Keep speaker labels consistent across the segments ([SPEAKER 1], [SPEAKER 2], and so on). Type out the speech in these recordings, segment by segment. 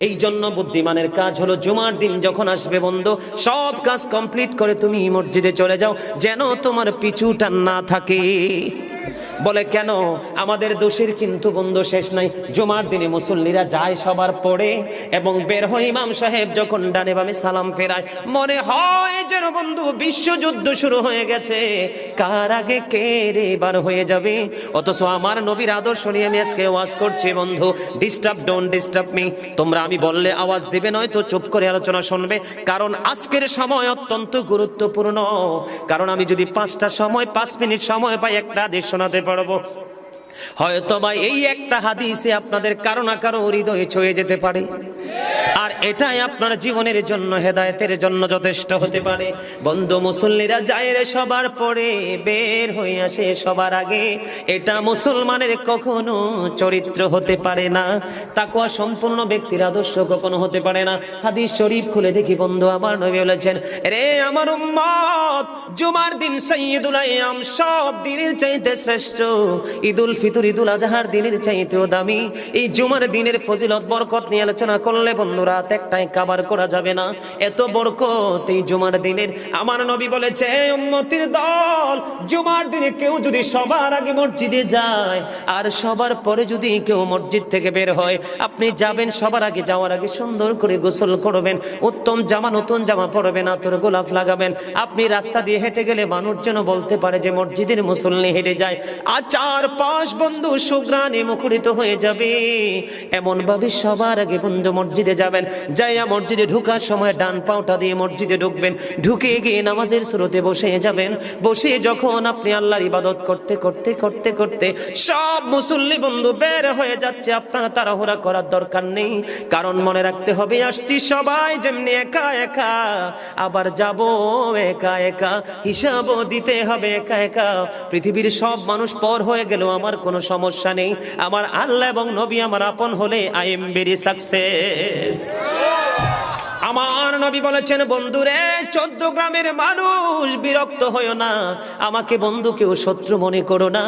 [SPEAKER 1] এই জন্য বুদ্ধিমানের কাজ হলো জুমার দিন যখন আসবে বন্ধু, সব কাজ কমপ্লিট করে তুমি মসজিদে চলে যাও, যেন তোমার পিছুটা না থাকে। বলে কেন? আমাদের দোষের কিন্তু বন্ধু শেষ নাই। জুমার দিনে মুসল্লিরা যায় সবার পরে এবং বের হয়, ইমাম সাহেব যখন ডানে বামে সালাম ফেরায়, মনে হয় যেন বন্ধু বিশ্বযুদ্ধ শুরু হয়ে গেছে, কার আগে কে রে বার হয়ে যাবে। অথচ আমার নবীর আদর্শ নিয়ে আমি আজকে ওয়াজ করছি বন্ধু। Disturb, don't disturb me. তোমরা আমি বললে আওয়াজ দিবে, নয় তো চুপ করে আলোচনা শুনবে, কারণ আজকের সময় অত্যন্ত গুরুত্বপূর্ণ। কারণ আমি যদি 5 মিনিট সময় পাই, একটা আদেশ শোনাতে পারবো। হয়তো বা এই একটা হাদিসে আপনাদের কারো না কারো হৃদয়ে ছুঁয়ে যেতে পারে, আর এটাই আপনার জীবনের জন্য, হেদায়েতের জন্য যথেষ্ট হতে পারে। বন্ধু, মুসল্লিরা যায় রে সবার পরে, বের হয়ে আসে সবার আগে। এটা মুসলমানের কখনো চরিত্র হতে পারে না, তাকওয়া সম্পূর্ণ ব্যক্তির আদর্শ কখনো হতে পারে না। হাদিস শরীফ খুলে দেখি বন্ধু, আমার নবী বলেছেন, রে আমার উম্মত, জুমার দিন সাইয়্যিদুল আইয়াম, সব দিনের চাইতে শ্রেষ্ঠ। ঈদুল ফিতর, ঈদুল আজহার দিনের চাইতেও দামি। এই জুমার দিনের ফজিলত বরকত নিয়ে আলোচনা করলে বন্ধু রাত একটাই কভার করা যাবে না, এত বরকত এই জুমার দিনের। আমার নবী বলেছে, উম্মতের দল, জুমার দিনে কেউ যদি সবার আগে মসজিদে যায় আর সবার পরে যদি কেউ মসজিদ থেকে বের হয়, আপনি যাবেন সবার আগে, যাওয়ার আগে সুন্দর করে গোসল করবেন, উত্তম জামা, নতুন জামা পরবেন, আতর গোলাপ লাগাবেন। আপনি রাস্তা দিয়ে হেঁটে গেলে মানুষ যেন বলতে পারে যে মসজিদের মুসল্লি হেঁটে যায়। আর চারপাশ বন্ধু সুঘ্রাণে মুখরিত হয়ে যাবে। এমন ভাবে সবার আগে বন্ধু মসজিদে যাবেন, যাইয়া মসজিদে ঢোকার সময় ডান পাওটা দিয়ে মসজিদে ঢুকবেন, ঢুকে গিয়ে নামাজের শুরুতে বসে যাবেন। বসে যখন আপনি আল্লাহর ইবাদত করতে করতে করতে করতে সব মুসল্লি বন্ধু বের হয়ে যাচ্ছে, আপনারা তাড়াহুড়া করার দরকার নেই। কারণ মনে রাখতে হবে, আসছি সবাই যেমনি একা একা, আবার যাব একা একা, হিসাবও দিতে হবে একা একা। পৃথিবীর সব মানুষ পর হয়ে গেল, আমার কোনো সমস্যা নেই। আমার আল্লাহ এবং নবী আমার আপন হলে আই এম ভেরি সাকসেস। আমার নবী বলেছেন, বন্ধুরে, 14 গ্রামের মানুষ বিরক্ত হইও না, আমাকে বন্ধু কেউ শত্রু মনে করো না।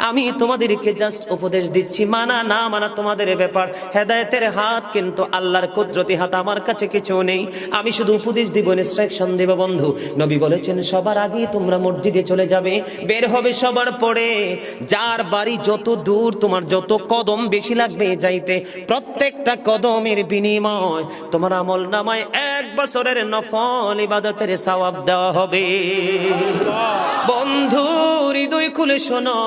[SPEAKER 1] আমি তোমাদেরকে জাস্ট উপদেশ দিচ্ছি, মানা না মানা তোমাদের ব্যাপার। হেদায়েতের হাত কিন্তু আল্লাহর কুদরতি হাত, আমার কাছে কিছু নেই। আমি শুধু উপদেশ দিব, ইনস্ট্রাকশন দেব বন্ধু। নবী বলেছেন, সবার আগে তোমরা মসজিদে চলে যাবে, বের হবে সবার পরে। যার বাড়ি যত দূর, তোমার যত কদম বেশি লাগবে যাইতে, প্রত্যেকটা কদমের বিনিময় তোমার আমল নামায় 1 বছরের নফল ইবাদতের সওয়াব দেওয়া হবে। বন্ধু, হৃদয় খুলে শোনো,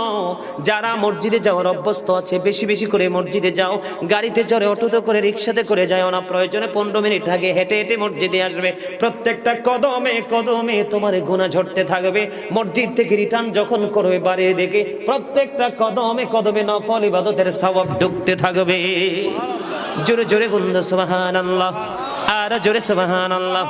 [SPEAKER 1] যারা মসজিদে যাওয়ার অভ্যস্ত আছে, বেশি বেশি করে মসজিদে যাও। গাড়িতে চড়ে, অটোতে করে, রিক্সাতে করে যাও না, প্রয়োজনে 15 মিনিট আগে হেঁটে হেঁটে মসজিদে আসবে। প্রত্যেকটা কদমে কদমে তোমার গুনাহ ঝরতে থাকবে। মসজিদ থেকে রিটার্ন যখন করবে বাড়ির দিকে, প্রত্যেকটা কদমে কদমে নফল ইবাদতের সওয়াব ঢুকতে থাকবে। জোরে জোরে বন্ধু সুবহানাল্লাহ, আর জোরে সুবহানাল্লাহ।